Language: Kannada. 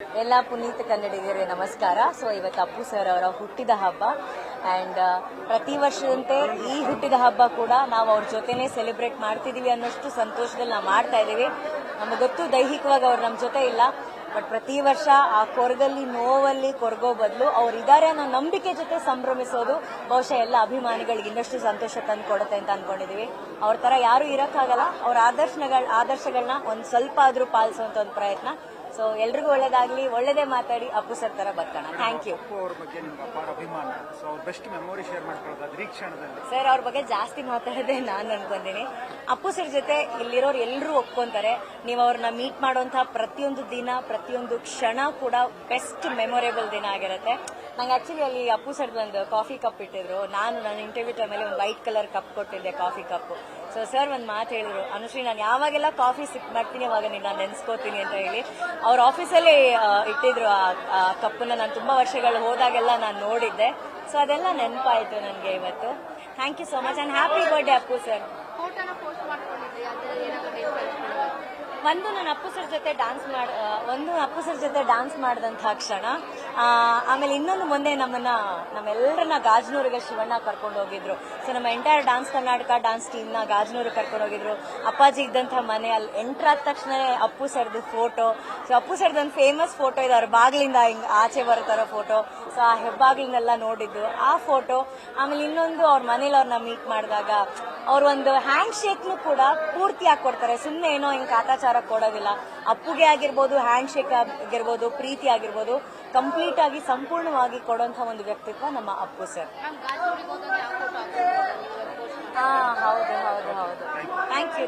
ಎಲ್ಲ ಪುನೀತ್ ಕನ್ನಡಿಗರಿಗೆ ನಮಸ್ಕಾರ. ಸೊ ಇವತ್ತು ಅಪ್ಪು ಸರ್ ಅವರ ಹುಟ್ಟಿದ ಹಬ್ಬ ಅಂಡ್ ಪ್ರತಿ ವರ್ಷದಂತೆ ಈ ಹುಟ್ಟಿದ ಹಬ್ಬ ಕೂಡ ನಾವು ಅವ್ರ ಜೊತೆನೆ ಸೆಲೆಬ್ರೇಟ್ ಮಾಡ್ತಿದೀವಿ ಅನ್ನೋಷ್ಟು ಸಂತೋಷದಲ್ಲಿ ನಾವು ಮಾಡ್ತಾ ಇದೀವಿ. ನಮಗೆ ಗೊತ್ತು ದೈಹಿಕವಾಗಿ ಅವ್ರು ನಮ್ಮ ಜೊತೆ ಇಲ್ಲ, ಬಟ್ ಪ್ರತಿ ವರ್ಷ ಆ ಕೊರಗಲ್ಲಿ ನೋವಲ್ಲಿ ಕೊರಗೋ ಬದಲು ಅವ್ರಿದ್ದಾರೆ ಅನ್ನೋ ನಂಬಿಕೆ ಜೊತೆ ಸಂಭ್ರಮಿಸೋದು ಬಹುಶಃ ಎಲ್ಲ ಅಭಿಮಾನಿಗಳಿಗೆ ಇನ್ನಷ್ಟು ಸಂತೋಷ ತಂದು ಕೊಡುತ್ತೆ ಅಂತ ಅನ್ಕೊಂಡಿದೀವಿ. ಅವ್ರ ತರ ಯಾರು ಇರಕ್ಕಾಗಲ್ಲ. ಅವ್ರ ಆದರ್ಶಗಳನ್ನ ಒಂದ್ ಸ್ವಲ್ಪ ಆದ್ರೂ ಪಾಲಿಸುವಂತ ಒಂದು ಪ್ರಯತ್ನ. ಸೊ ಎಲ್ರಿಗೂ ಒಳ್ಳೇದಾಗ್ಲಿ, ಒಳ್ಳೇದೇ ಮಾತಾಡಿ ಅಪ್ಪು ಸರ್ ತರ ಬರ್ಕೋಣ. Thank you. ಸರ್ ಅವ್ರ ಬಗ್ಗೆ ಜಾಸ್ತಿ ಮಾತಾಡೋದೇ ನಾನು ಅನ್ಕೊಂತೀನಿ. ಅಪ್ಪು ಸರ್ ಜೊತೆ ಇಲ್ಲಿರೋರು ಎಲ್ಲರೂ ಒಪ್ಕೊಂತಾರೆ. ನೀವು ಅವ್ರನ್ನ ಮೀಟ್ ಮಾಡುವಂತಹ ಪ್ರತಿಯೊಂದು ದಿನ, ಪ್ರತಿಯೊಂದು ಕ್ಷಣ ಕೂಡ ಬೆಸ್ಟ್ ಮೆಮೊರೇಬಲ್ ದಿನ ಆಗಿರುತ್ತೆ. ನಂಗೆ ಆಕ್ಚುಲಿ ಅಲ್ಲಿ ಅಪ್ಪು ಸರ್ ಒಂದು ಕಾಫಿ ಕಪ್ ಇಟ್ಟಿದ್ರು. ನಾನು ನನ್ನ ಇಂಟರ್ವ್ಯೂ ಟೈಮಲ್ಲಿ ಒಂದು ವೈಟ್ ಕಲರ್ ಕಪ್ ಕೊಟ್ಟಿದ್ದೆ, ಕಾಫಿ ಕಪ್. ಸೊ ಸರ್ ಒಂದು ಮಾತು ಹೇಳಿದ್ರು, ಅನುಶ್ರೀ ನಾನು ಯಾವಾಗೆಲ್ಲ ಕಾಫಿ ಸಿಕ್ ಮಾಡ್ತೀನಿ ಅವಾಗ ನಾನು ನೆನ್ಸ್ಕೋತೀನಿ ಅಂತ ಹೇಳಿ ಅವ್ರ ಆಫೀಸಲ್ಲಿ ಇಟ್ಟಿದ್ರು. ಆ ಕಪ್ಪನ್ನ ನಾನು ತುಂಬಾ ವರ್ಷಗಳು ಹೋದಾಗೆಲ್ಲ ನಾನು ನೋಡಿದ್ದೆ. ಸೊ ಅದೆಲ್ಲ ನೆನಪಾಯ್ತು ನನಗೆ ಇವತ್ತು. Thank you so much and happy birthday Appu sir. ಒಂದು ನಾನು ಅಪ್ಪು ಸರ್ ಜೊತೆ ಡ್ಯಾನ್ಸ್ ಮಾಡಿದಂತಹ ಕ್ಷಣ. ಆಮೇಲೆ ಇನ್ನೊಂದು ಮೊನ್ನೆ ನಮ್ಮೆಲ್ಲರನ್ನ ಗಾಜನೂರಿಗೆ ಶಿವಣ್ಣ ಕರ್ಕೊಂಡು ಹೋಗಿದ್ರು. ಸೊ ನಮ್ಮ entire dance Karnataka dance team ನ ಗಾಜನೂರಿಗೆ ಕರ್ಕೊಂಡು ಹೋಗಿದ್ರು. ಅಪ್ಪಾಜಿ ಇದ್ದಂತಹ ಮನೆ ಅಲ್ಲಿ ಎಂಟರ್ ಆದ ತಕ್ಷಣ ಅಪ್ಪು ಸರ್ದು ಫೋಟೋ. ಸೊ ಅಪ್ಪು ಸರ್ದು ಒಂದು ಫೇಮಸ್ ಫೋಟೋ ಇದೆ, ಅವ್ರ ಬಾಗಿಲಿಂದ ಹಿಂಗ್ ಆಚೆ ಬರೋ ಫೋಟೋ. ಸೊ ಆ ಹೆಬ್ಬಾಗಿಲಿನೆಲ್ಲ ನೋಡಿದ್ದು ಆ ಫೋಟೋ. ಆಮೇಲೆ ಇನ್ನೊಂದು ಅವ್ರ ಮನೇಲಿ ಅವ್ರನ್ನ ಮೀಟ್ ಮಾಡಿದಾಗ ಅವ್ರ ಒಂದು ಹ್ಯಾಂಡ್ ಶೇಕ್ನು ಕೂಡ ಪೂರ್ತಿ ಕೊಡ್ತಾರೆ. ಸುಮ್ಮನೆ ಏನೋ ಹಿಂಗ್ ಕಾಟಾಚಾರ ಕೊಡೋದಿಲ್ಲ. ಅಪ್ಪುಗೆ ಆಗಿರ್ಬೋದು, ಹ್ಯಾಂಡ್ ಶೇಕ್ ಆಗಿರ್ಬೋದು, ಪ್ರೀತಿ ಆಗಿರ್ಬೋದು, ಕಂಪ್ಲೀಟ್ ಆಗಿ ಸಂಪೂರ್ಣವಾಗಿ ಕೊಡುವಂತಹ ಒಂದು ವ್ಯಕ್ತಿತ್ವ ನಮ್ಮ ಅಪ್ಪು ಸರ್. ಹೌದು. Thank you.